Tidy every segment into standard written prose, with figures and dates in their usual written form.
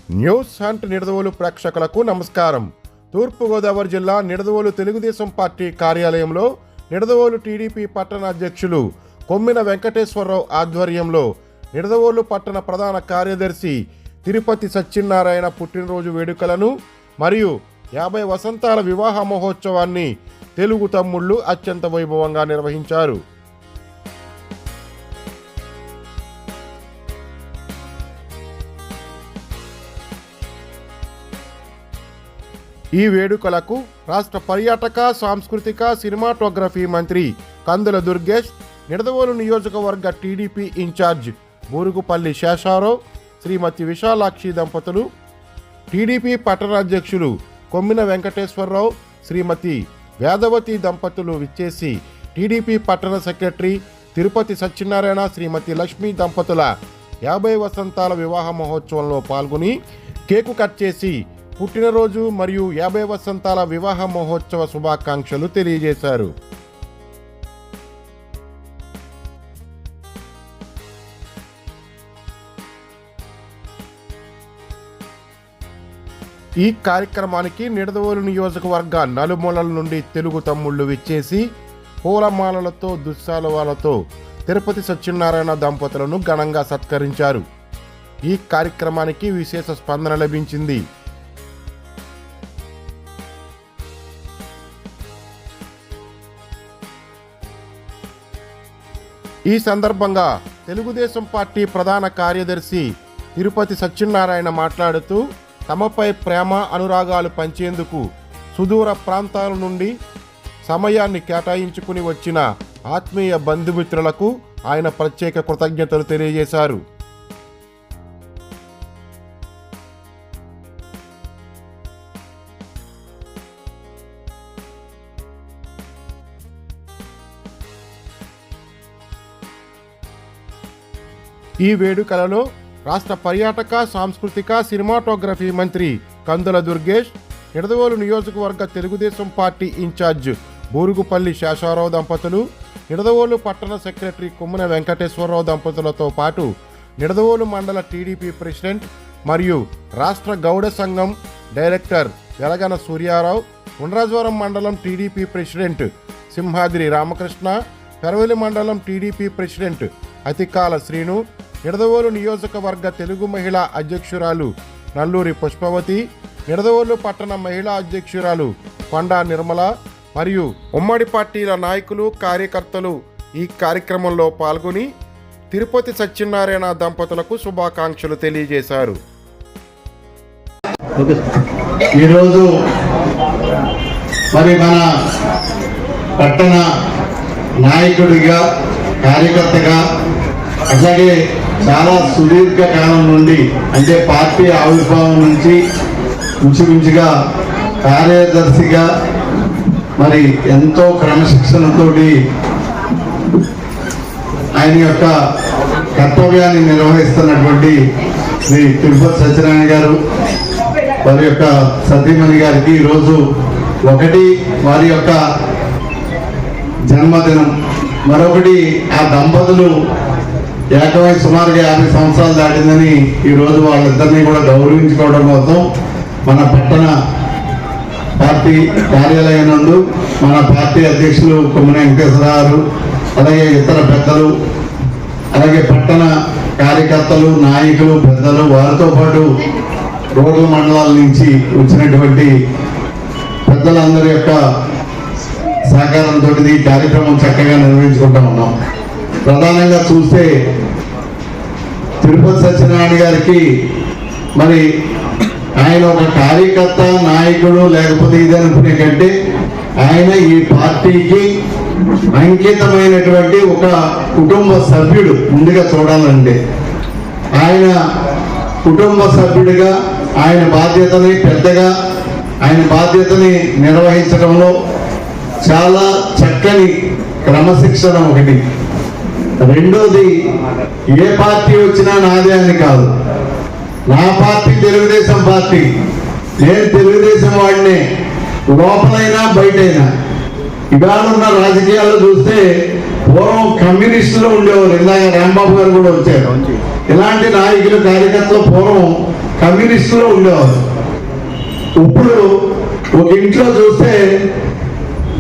News hunt Nidadavolu ప్రేక్షకులకు నమస్కారం. తూర్పుగోదావరి జిల్లా నిడదవోలు తెలుగుదేశం పార్టీ కార్యాలయంలో నిడదవోలు టీడీపీ పట్టణ అధ్యక్షులు కొమ్మిన వెంకటేశ్వరరావు ఆధ్వర్యంలో నిడదవోలు పట్టణ ప్రధాన కార్యదర్శి తిరుపతి సత్యనారాయణ పుట్టినరోజు వేడుకలను మరియు 50 వసంతాల వివాహ మహోత్సవాన్ని తెలుగు తమ్ముళ్ళు అత్యంత వైభవంగా నిర్వహించారు. ఈ వేడుకలకు రాష్ట్ర పర్యాటక సాంస్కృతిక సినిమాటోగ్రఫీ మంత్రి కందుల దుర్గేష్, నిడదవోలు నియోజకవర్గ టీడీపీ ఇన్ఛార్జ్ బూరుగుపల్లి శేషారావు, శ్రీమతి విశాలాక్షి దంపతులు, టీడీపీ పట్టణాధ్యక్షులు కొమ్మిన వెంకటేశ్వరరావు, శ్రీమతి వేదవతి దంపతులు విచ్చేసి టీడీపీ పట్టణ సెక్రటరీ తిరుపతి సత్యనారాయణ, శ్రీమతి లక్ష్మీ దంపతుల 50 వసంతాల వివాహ మహోత్సవంలో పాల్గొని కేకు కట్ చేసి పుట్టినరోజు మరియు 50 వసంతాల వివాహ మహోత్సవ శుభాకాంక్షలు తెలియజేశారు. ఈ కార్యక్రమానికి నిడదవోలు నియోజకవర్గ నలుమూలల నుండి తెలుగు తమ్ముళ్ళు విచ్చేసి పూలమాలలతో దుస్సాలువాలతో తిరుపతి సత్యనారాయణ దంపతులను ఘనంగా సత్కరించారు. ఈ కార్యక్రమానికి విశేష స్పందన లభించింది. ఈ సందర్భంగా తెలుగుదేశం పార్టీ ప్రధాన కార్యదర్శి తిరుపతి సత్యనారాయణ మాట్లాడుతూ తమపై ప్రేమ అనురాగాలు పంచేందుకు సుదూర ప్రాంతాల నుండి సమయాన్ని కేటాయించుకుని వచ్చిన ఆత్మీయ బంధుమిత్రులకు ఆయన ప్రత్యేక కృతజ్ఞతలు తెలియజేశారు. ఈ వేడుకలలో రాష్ట్ర పర్యాటక సాంస్కృతిక సినిమాటోగ్రఫీ మంత్రి కందుల దుర్గేష్, నిడదవోలు నియోజకవర్గ తెలుగుదేశం పార్టీ ఇన్ఛార్జ్ బూరుగుపల్లి శేషారావు దంపతులు, నిడదవోలు పట్టణ సెక్రటరీ కొమ్మిన వెంకటేశ్వరరావు దంపతులతో పాటు నిడదవోలు మండల టీడీపీ ప్రెసిడెంట్ మరియు రాష్ట్ర గౌడ సంఘం డైరెక్టర్ వెలగన సూర్యారావు, ఉండ్రాజవరం మండలం టీడీపీ ప్రెసిడెంట్ సింహాద్రి రామకృష్ణ, పెరవలి మండలం టీడీపీ ప్రెసిడెంట్ అతికాల శ్రీను, నిడదవోలు నియోజకవర్గ తెలుగు మహిళా అధ్యక్షురాలు నల్లూరి పుష్పవతి, నిడదవోలు పట్టణ మహిళా అధ్యక్షురాలు కొండా నిర్మల మరియు ఉమ్మడి పార్టీల నాయకులు, కార్యకర్తలు ఈ కార్యక్రమంలో పాల్గొని తిరుపతి సత్యనారాయణ దంపతులకు శుభాకాంక్షలు తెలియజేశారు. ఈరోజు మరి మన పట్టణ నాయకుడిగా, కార్యకర్తగా, అట్లాగే చాలా సుదీర్ఘ కాలం నుండి అంటే పార్టీ ఆవిర్భావం నుంచి ఇంచుమించుగా కార్యదర్శిగా మరి ఎంతో క్రమశిక్షణతోటి ఆయన యొక్క కర్తవ్యాన్ని నిర్వహిస్తున్నటువంటి శ్రీ తిరుపతి సత్యనారాయణ గారు, వారి యొక్క సతీమణి గారికి ఈరోజు ఒకటి వారి యొక్క జన్మదినం, మరొకటి ఆ దంపతులు ఏకమై సుమారుగా 50 సంవత్సరాలు దాటిందని ఈరోజు వాళ్ళిద్దరినీ కూడా గౌరవించుకోవడం కోసం మన పట్టణ పార్టీ కార్యాలయం నందు మన పార్టీ అధ్యక్షులు కొమ్మిన వెంకటేశ్వరరావు, అలాగే ఇతర పెద్దలు, అలాగే పట్టణ కార్యకర్తలు, నాయకులు, పెద్దలు, వారితో పాటు రోడ్ల మండలాల నుంచి వచ్చినటువంటి పెద్దలందరి యొక్క సహకారంతో ఈ కార్యక్రమం చక్కగా నిర్వహించుకుంటూ ఉన్నాం. ప్రధానంగా చూస్తే తిరుపతి సత్యనారాయణ గారికి మరి ఆయన ఒక కార్యకర్త, నాయకుడు లేకపోతే ఇది అనుకునే కంటే ఆయన ఈ పార్టీకి అంకితమైనటువంటి ఒక కుటుంబ సభ్యుడు. ముందుగా చూడాలంటే ఆయన కుటుంబ సభ్యుడిగా ఆయన బాధ్యతని పెద్దగా ఆయన బాధ్యతని నిర్వహించడంలో చాలా చక్కని క్రమశిక్షణ ఒకటి. రెండోది, ఏ పార్టీ వచ్చినా నాదే అని కాదు. నా పార్టీ తెలుగుదేశం పార్టీ, నేను తెలుగుదేశం వాడినే లోపలైనా బయటైనా. ఇవాళ ఉన్న రాజకీయాల్లో చూస్తే పూర్వం కమ్యూనిస్టులు ఉండేవారు. ఇందాక రాంబాబు గారు కూడా వచ్చారు. ఇలాంటి నాయకులు కార్యకర్తలు పూర్వం కమ్యూనిస్టులు ఉండేవారు. ఇప్పుడు ఒక ఇంట్లో చూస్తే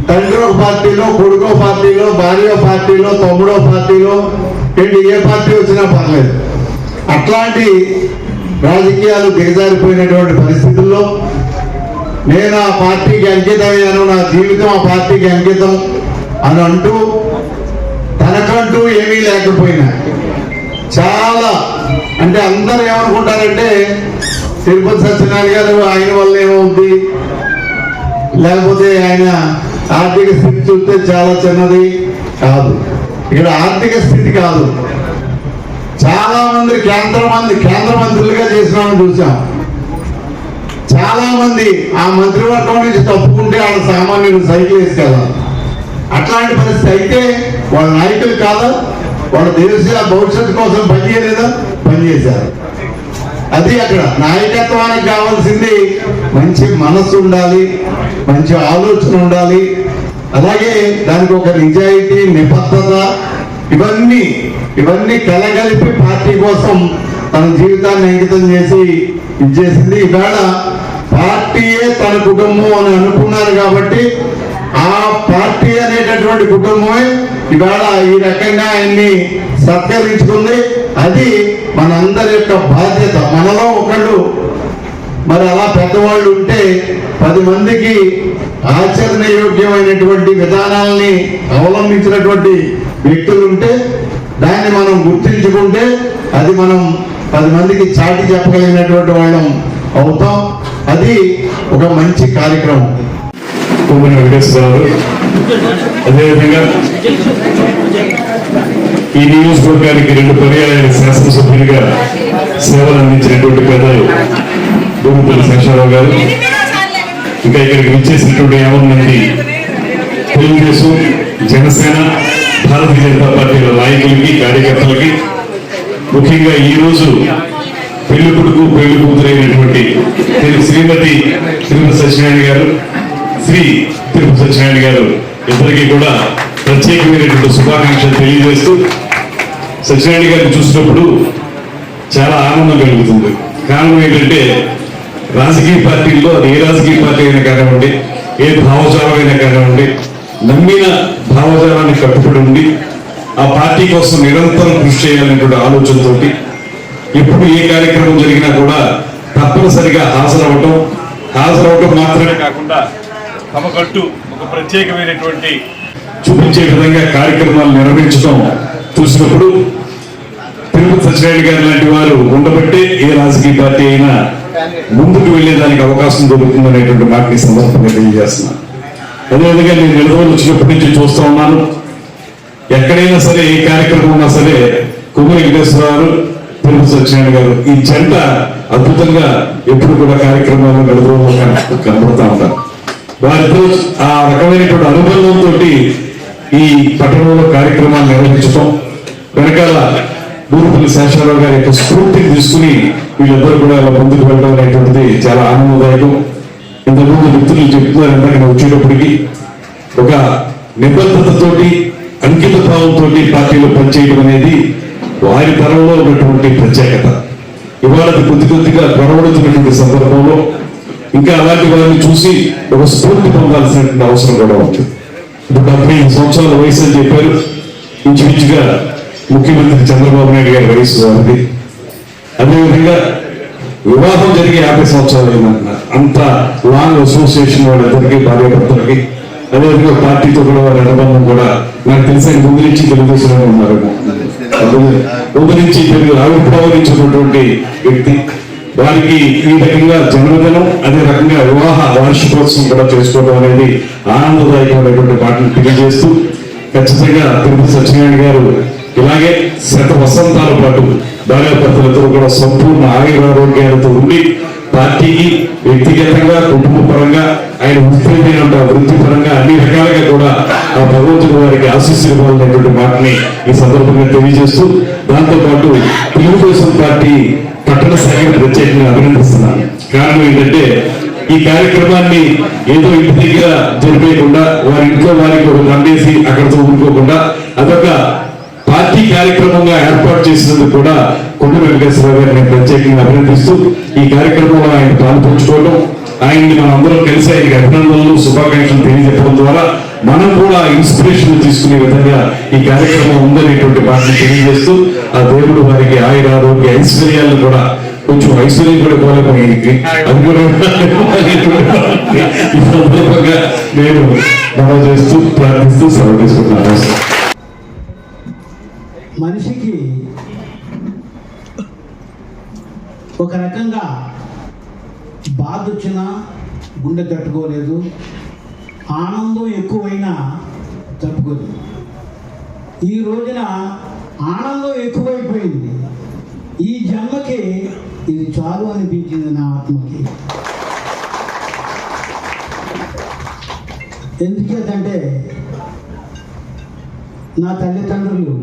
తండ్రి ఒక పార్టీలో, కొడుకో పార్టీలో, భార్య పార్టీలో, తమ్ముడో పార్టీలో, ఏంటి ఏ పార్టీ వచ్చినా పర్లేదు. అట్లాంటి రాజకీయాలు దిగజారిపోయినటువంటి పరిస్థితుల్లో నేను ఆ పార్టీకి అంకితమయ్యాను, నా జీవితం ఆ పార్టీకి అంకితం అని అంటూ తనకంటూ ఏమీ లేకపోయినా చాలా అంటే అందరూ ఏమనుకుంటారంటే తిరుపతి సత్యనారాయణ గారు ఆయన వల్ల ఏమవుద్ది, లేకపోతే ఆయన ఆర్థిక స్థితి చూస్తే చాలా చిన్నది కాదు. ఇక్కడ ఆర్థిక స్థితి కాదు, చాలా మంది కేంద్ర మంత్రులుగా చేసిన వాళ్ళని చూసాం. చాలా మంది ఆ మంత్రివర్గం నుంచి తప్పుకుంటే వాళ్ళ సామాన్యులు సైకిల్ వేసుకెళ్ళాలి. అట్లాంటి పరిస్థితి అయితే వాళ్ళ నాయకులు కాదా, వాళ్ళ దేశ భవిష్యత్తు కోసం పనిచేయలేదా? పనిచేశారు. అది అక్కడ నాయకత్వానికి కావాల్సింది మంచి మనస్సు ఉండాలి, మంచి ఆలోచన ఉండాలి, అలాగే దానికి ఒక నిజాయితీ, నిబద్ధత, ఇవన్నీ కలగలిపి పార్టీ కోసం తన జీవితాన్ని అంకితం చేసి ఇచ్చేసింది. ఈవేళ పార్టీయే తన కుటుంబం అని అనుకున్నారు కాబట్టి ఆ పార్టీ అనేటటువంటి కుటుంబమే ఇవాళ ఈ రకంగా ఆయన్ని సత్కరించుకుంది. అది మనందరి యొక్క బాధ్యత. మనలో ఒకళ్ళు మరి అలా పెద్దవాళ్ళు ఉంటే 10 మందికి ఆచరణయోగ్యమైనటువంటి విధానాలని అవలంబించినటువంటి వ్యక్తులు ఉంటే దాన్ని మనం గుర్తించుకుంటే అది మనం 10 మందికి చాటి చెప్పగలిగినటువంటి వాళ్ళం అవుతాం. అది ఒక మంచి కార్యక్రమం. కొమ్మని వెంకటేశ్వరరావు అదేవిధంగా ఈ నియోజకవర్గానికి 2 పర్యాయాల శాసనసభ్యులుగా సేవలు అందించినటువంటి పెద్దలు బూరుగుపల్లి శేషారావు గారు, ఇంకా ఇక్కడికి విచ్చేసినటువంటి 50 మంది తెలుగుదేశం, జనసేన, భారతీయ జనతా పార్టీల నాయకులకి, కార్యకర్తలకి, ముఖ్యంగా ఈ రోజు పెళ్లి కొడుకు పెళ్లి కూతురైనటువంటి శ్రీమతి తిరుపతి సత్యనారాయణ గారు, శ్రీ తిరుపతి సత్యనారాయణ గారు ఇద్దరికి కూడా ప్రత్యేకమైనటువంటి శుభాకాంక్షలు తెలియజేస్తూ, సత్యనారాయణ గారిని చూసినప్పుడు చాలా ఆనందం కలుగుతుంది. కారణం ఏంటంటే రాజకీయ పార్టీల్లో ఏ రాజకీయ పార్టీ అయినా కానివ్వండి, ఏ భావజాలమైనా కానివ్వండి, నమ్మిన భావజాలాన్ని కట్టుబడి ఉండి ఆ పార్టీ కోసం నిరంతరం కృషి చేయాలనేటువంటి ఆలోచనతో ఎప్పుడు ఏ కార్యక్రమం జరిగినా కూడా తప్పనిసరిగా హాజరవటం మాత్రమే కాకుండా తమకంటూ ఒక ప్రత్యేకమైనటువంటి చూపించే విధంగా కార్యక్రమాలు నిర్వహించడం చూసినప్పుడు తిరుపతి సత్యనారాయణ గారు లాంటి వారు ఉండబట్టే ఏ రాజకీయ పార్టీ అయినా ముందుకు వెళ్లేదానికి అవకాశం దొరుకుతుందనేటువంటి మాటని సందర్భంగా తెలియజేస్తున్నాను. అదేవిధంగా నేను నిలదవలు వచ్చినప్పటి నుంచి చూస్తూ ఉన్నాను, ఎక్కడైనా సరే ఏ కార్యక్రమం ఉన్నా సరే కొమ్మని వెంకటేశ్వరరావు, తిరుపతి సత్యనారాయణ గారు ఈ జంట అద్భుతంగా ఎప్పుడు కూడా కార్యక్రమాలు నిలదవలు కనబడుతూ ఉంటారు. వారితో ఆ రకమైనటువంటి అనుబంధంతో ఈ పట్టణంలో కార్యక్రమాలు నిర్వహించడం వెనకాల బూరుగుపల్లి శేషారావు గారి యొక్క స్ఫూర్తిని తీసుకుని వీళ్ళిద్దరూ కూడా ఇలా ముందుకు వెళ్ళడం అనేటువంటిది చాలా ఆనందదాయకం. ఇంతకుముందు మిత్రులు చెప్తున్నారు, ఇందాక వచ్చేటప్పటికి ఒక నిబద్ధతతోటి, అంకిత భావంతో పార్టీలో పనిచేయడం అనేది వారి తరంలో ఉన్నటువంటి ప్రత్యేకత. ఇవాళ కొద్దిగా గొడవడుతున్నటువంటి సందర్భంలో ఇంకా అలాంటి వారిని చూసి ఒక స్ఫూర్తి పొందాల్సినటువంటి అవసరం కూడా ఉంది. ఇప్పుడు 75 సంవత్సరాల వయసు అని చెప్పారు. ఇంచుమించుగా ముఖ్యమంత్రి చంద్రబాబు నాయుడు గారి వయసు వారిది. అదేవిధంగా వివాహం జరిగి 50 సంవత్సరాలు అయిందన్నారు. అంత లాంగ్ అసోసియేషన్ వాళ్ళందరికీ, భార్యాభర్తలకి, అదేవిధంగా పార్టీతో కూడా వారి అనుబంధం కూడా నాకు తెలిసిన ముందు నుంచి తెలుగుదేశంలో ఉన్నారేమో, ముందు నుంచి ఆవిర్భావించినటువంటి వ్యక్తి. వారికి ఈ రకంగా జన్మదినం, అదే రకంగా వివాహ వార్షికోత్సవం కూడా చేసుకోవడం అనేది ఆనందదాయకమైనటువంటి మాటను తెలియజేస్తూ, ఖచ్చితంగా తిరుపతి సత్యనారాయణ గారు ఇలాగే 100 వసంతాల పాటు భార్యాభర్తలతో కూడా సంపూర్ణ ఆయురారోగ్యాలతో ఉండి పార్టీకి, వ్యక్తిగతంగా, కుటుంబ పరంగా, ఆయన వృత్తిపరంగా అన్ని రకాలుగా కూడా ఆ భగవంతుడు వారికి ఆశీస్సులు ఇవ్వాలనేటువంటి మాటని ఈ సందర్భంగా తెలియజేస్తూ, దాంతోపాటు తెలుగుదేశం పార్టీ పట్టణ శాఖను ప్రత్యేకంగా అభినందిస్తున్నాను. కారణం ఏంటంటే ఈ కార్యక్రమాన్ని ఏదో ఇంటి దగ్గర జరిపేయకుండా వారి ఇంట్లో వారికి ఒక దండేసి అక్కడితో ఊరుకోకుండా అదొక పార్టీ కార్యక్రమంగా ఏర్పాటు చేసినందుకు కూడా కొండ వెంకటేశ్వరరావు గారిని ప్రత్యేకంగా అభినందిస్తూ ఈ కార్యక్రమంలో ఆయన పాల్పంచుకోవడం, ఆయన్ని మనం అందరం కలిసి ఆయనకి అభినందనలు శుభాకాంక్షలు తెలియజెప్పడం ద్వారా మనం కూడా ఇన్స్పిరేషన్ తీసుకునే విధంగా ఈ కార్యక్రమం ఉందనేటువంటి వాటిని తెలియజేస్తూ ఆ దేవుడు వారికి ఆయుర ఆరోగ్య ఐశ్వర్యాలను కూడా కొంచెం ఐశ్వర్యం కూడా కోల్పోయింది అది కూడా ఈ సందర్భంగా నేను మనం చేస్తూ ప్రార్థిస్తూ సెలవు తీసుకుంటున్నాను. మనిషికి ఒక రకంగా బాధ వచ్చినా గుండె తట్టుకోలేదు, ఆనందం ఎక్కువైనా తట్టుకోలేదు. ఈ రోజున ఆనందం ఎక్కువైపోయింది. ఈ జన్మకి ఇది చాలు అనిపించింది నా ఆత్మకి. ఎందుచేతంటే నా తల్లిదండ్రులు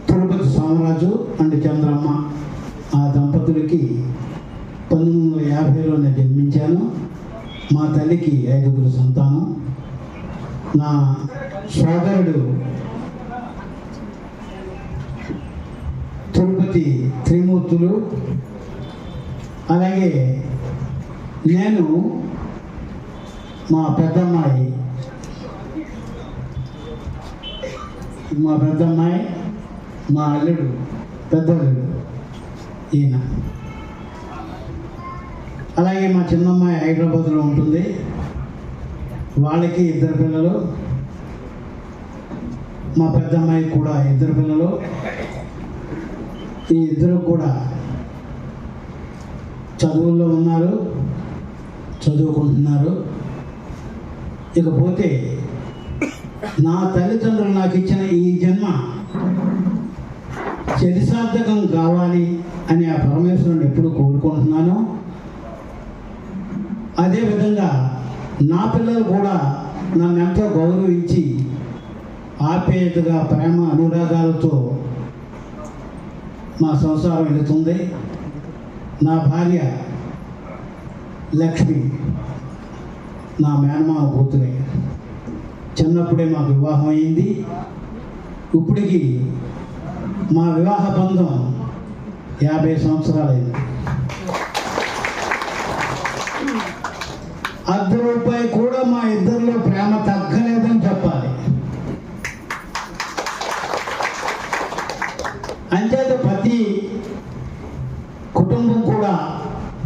తిరుపతి సోమరాజు అండ్ చంద్రమ్మ, ఆ దంపతులకి 1950లోనే జన్మించాను. మా తల్లికి 5గురు సంతానం. నా సోదరుడు తిరుపతి త్రిమూర్తులు. అలాగే నేను మా పెద్దమ్మాయి మా అల్లుడు పెద్దల్లుడు ఈయన. అలాగే మా చిన్నమ్మాయి హైదరాబాద్లో ఉంటుంది, వాళ్ళకి 2 పిల్లలు. మా పెద్దమ్మాయికి కూడా 2 పిల్లలు. ఈ 2 కూడా చదువుల్లో ఉన్నారు, చదువుకుంటున్నారు. ఇకపోతే నా తల్లిదండ్రులు నాకు ఇచ్చిన ఈ జన్మ చరిసార్థకం కావాలి అని ఆ పరమేశ్వరుని ఎప్పుడు కోరుకుంటున్నాను. అదేవిధంగా నా పిల్లలు కూడా నన్ను ఎంతో గౌరవించి ఆప్యాయతగా ప్రేమ అనురాగాలతో మా సంసారం వెళుతుంది. నా భార్య లక్ష్మి నా మేనమామ కూతురే. చిన్నప్పుడే మాకు వివాహం అయింది. ఇప్పటికి మా వివాహ బంధం 50 సంవత్సరాలైంది. ₹1 కూడా మా ఇద్దరిలో ప్రేమ తగ్గలేదని చెప్పాలి. అంచేత ప్రతి కుటుంబం కూడా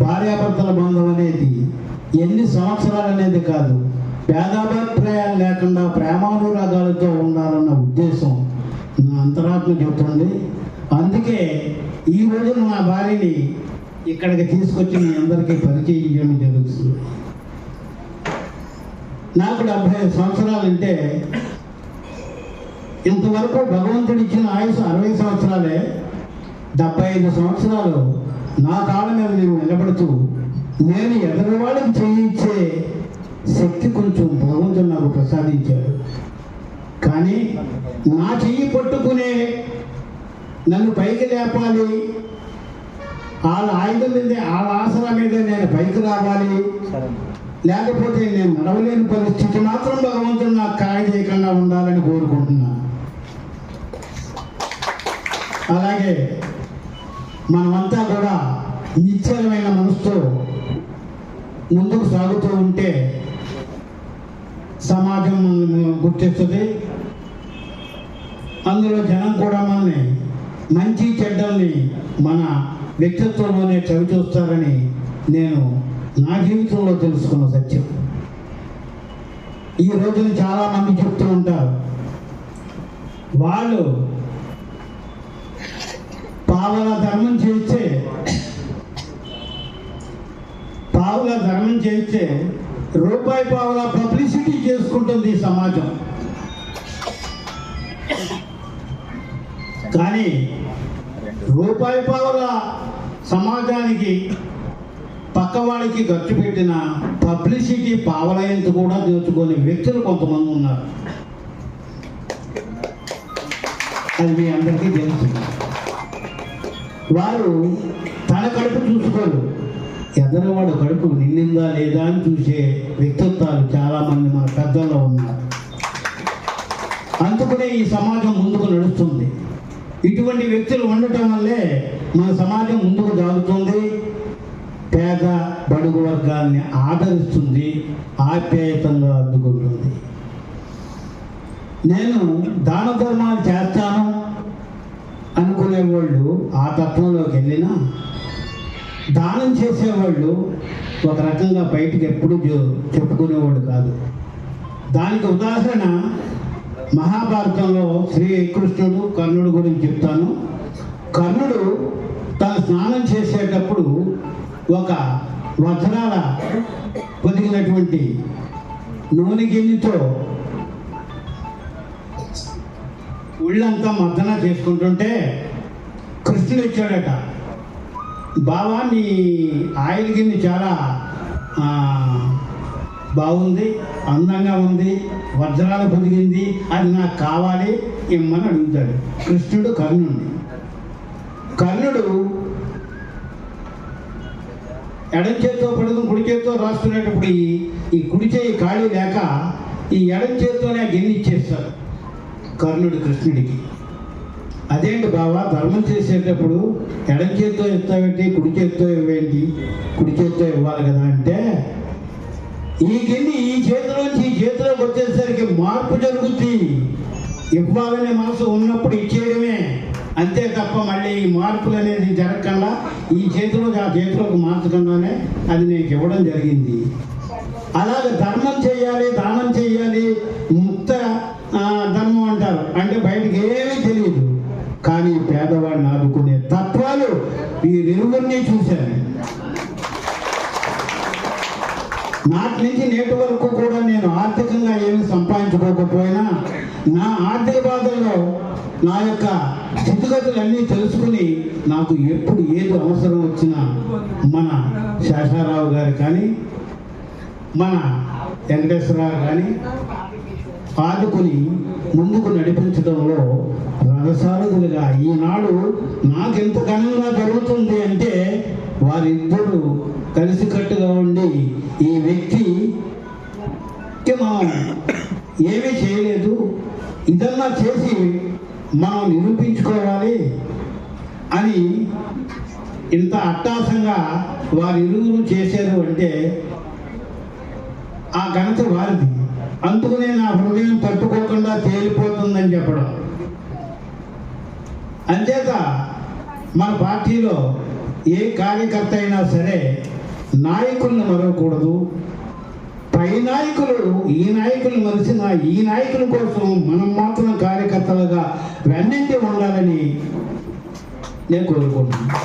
భార్యాభర్తల బంధం అనేది ఎన్ని సంవత్సరాలు అనేది కాదు, భేదాభిప్రాయాలు లేకుండా ప్రేమానురాగాలతో ఉండాలన్న ఉద్దేశం నా అంతరాత్మ చెబుతుంది. అందుకే ఈ రోజు నా భార్యని ఇక్కడికి తీసుకొచ్చి మీ అందరికీ పరిచయం చేయడం జరుగుతుంది. నాకు 75 సంవత్సరాలంటే ఇంతవరకు భగవంతుడు ఇచ్చిన ఆయుష్ 60 సంవత్సరాలే. 75 సంవత్సరాలు నా కాళ్ళ మీద నేను నిలబడుతూ నేను ఎదురువాళ్ళకి చేయించే శక్తి కొంచెం భగవంతుడు నాకు ప్రసాదించాడు. కానీ నా చెయ్యి పట్టుకునే నన్ను పైకి లేపాలి, వాళ్ళ ఆయుధం మీద వాళ్ళ ఆసరా మీద నేను పైకి రావాలి, లేకపోతే నేను నడవలేని పరిస్థితి మాత్రం భగవంతుడు నాకు ఖాళీ చేయకుండా ఉండాలని కోరుకుంటున్నాను. అలాగే మనమంతా కూడా నిశ్చలమైన మనసుతో ముందుకు సాగుతూ ఉంటే సమాజం మనల్ని గుర్తిస్తుంది. అందులో జనం కూడా మనల్ని మంచి చెడ్డల్ని మన వ్యక్తిత్వంలోనే చవి చూస్తారని నేను నా జీవితంలో తెలుసుకున్న సత్యం. ఈ రోజున చాలామంది చెప్తూ ఉంటారు, వాళ్ళు పావుల ధర్మం చేస్తే రూపాయి పావుల పబ్లిసిటీ చేసుకుంటుంది ఈ సమాజం. కానీ రూపాయి పావుల సమాజానికి పక్కవాడికి ఖర్చు పెట్టిన పబ్లిసిటీ పావలయంత కూడా దోచుకునే వ్యక్తులు కొంతమంది ఉన్నారు. అది మీ అందరికీ తెలుసు. వారు తన కడుపు చూసుకోరు, ఎదరవాడు కడుపు నిండిందా లేదా అని చూసే వ్యక్తిత్వాలు చాలామంది మన పెద్దల్లో ఉన్నారు. అందుకనే ఈ సమాజం ముందుకు నడుస్తుంది. ఇటువంటి వ్యక్తులు ఉండటం వల్లే మన సమాజం ముందుకు సాగుతుంది, పేద బడుగు వర్గాల్ని ఆదరిస్తుంది, ఆప్యాయతంగా అడ్డుకుంటుంది. నేను దాన ధర్మాలు చేస్తాను అనుకునేవాళ్ళు ఆ తత్వంలోకి వెళ్ళినా దానం చేసేవాళ్ళు ఒక రకంగా బయటికి ఎప్పుడు చెప్పుకునేవాడు కాదు. దానికి ఉదాహరణ మహాభారతంలో శ్రీకృష్ణుడు కర్ణుడు గురించి చెప్తాను. కర్ణుడు తను స్నానం చేసేటప్పుడు ఒక వజ్రాల పొదిగినటువంటి నూనె గిన్నెతో ఒళ్ళంతా మర్దన చేసుకుంటుంటే కృష్ణుడు ఇచ్చాడట, బావా నీ ఆయిల్ గిన్నె చాలా బాగుంది, అందంగా ఉంది, వజ్రాలు పొదిగింది, అది నాకు కావాలి ఇమ్మని అడుగుతాడు కృష్ణుడు కర్ణుడిని. కర్ణుడు ఎడం చేతితో పడుకుని కుడి చేతితో రాసుకునేటప్పుడు ఈ కుడి చేయి ఖాళీ లేక ఈ ఎడం చేతితోనే గిన్నె ఇచ్చేస్తాడు కర్ణుడు కృష్ణుడికి. అదేంటి బావా, ధర్మం చేసేటప్పుడు ఎడం చేతితో ఇస్తావేంటి, కుడి చేతితో ఇవ్వేంటి, కుడి చేతితో ఇవ్వాలి కదా అంటే, ఈ గిన్నె ఈ చేతిలోంచి ఈ చేతిలోకి వచ్చేసరికి మార్పు జరుగుతుంది. ఇవ్వాలనే మనసు ఉన్నప్పుడు ఇచ్చేయడమే, అంతే తప్ప మళ్ళీ ఈ మార్పులు అనేది జరగకుండా ఈ చేతిలోకి ఆ చేతిలోకి మార్చకుండానే అది నీకు ఇవ్వడం జరిగింది. అలాగే ధర్మం చేయాలి, దానం చేయాలి, ముక్త ధర్మం అంటారు, అంటే బయటకు ఏమీ తెలియదు, కానీ పేదవాడిని ఆదుకునే తత్వాలు వీరిరువురిని చూశాను. నాటి నుంచి నేటి వరకు కూడా నేను ఆర్థికంగా ఏమి సంపాదించుకోకపోయినా నా ఆర్థిక బాధల్లో నా యొక్క స్థితిగతులన్నీ తెలుసుకుని నాకు ఎప్పుడు ఏది అవసరం వచ్చినా మన శేషారావు గారు కానీ మన వెంకటేశ్వరరావు కానీ ఆదుకుని ముందుకు నడిపించడంలో రథసారథులుగా ఈనాడు నాకెంత ఘనంగా జరుగుతుంది అంటే వారిద్దరూ కలిసికట్టుగా ఉండి ఈ వ్యక్తికి మనం ఏమీ చేయలేదు, ఇదన్నా చేసి మనం నిరూపించుకోవాలి అని ఇంత అట్టాసంగా వారిరువురు చేశారు అంటే ఆ ఘనత వారిది. అందుకనే నా హృదయం తట్టుకోకుండా తేలిపోతుందని చెప్పడం. అంచేత మన పార్టీలో ఏ కార్యకర్త అయినా సరే నాయకులను మరవకూడదు. పై నాయకులు ఈ నాయకులు మరిచిన ఈ నాయకుల కోసం మనం మాత్రం కార్యకర్తలుగా వెన్నంటి ఉండాలని నేను కోరుకుంటున్నాను.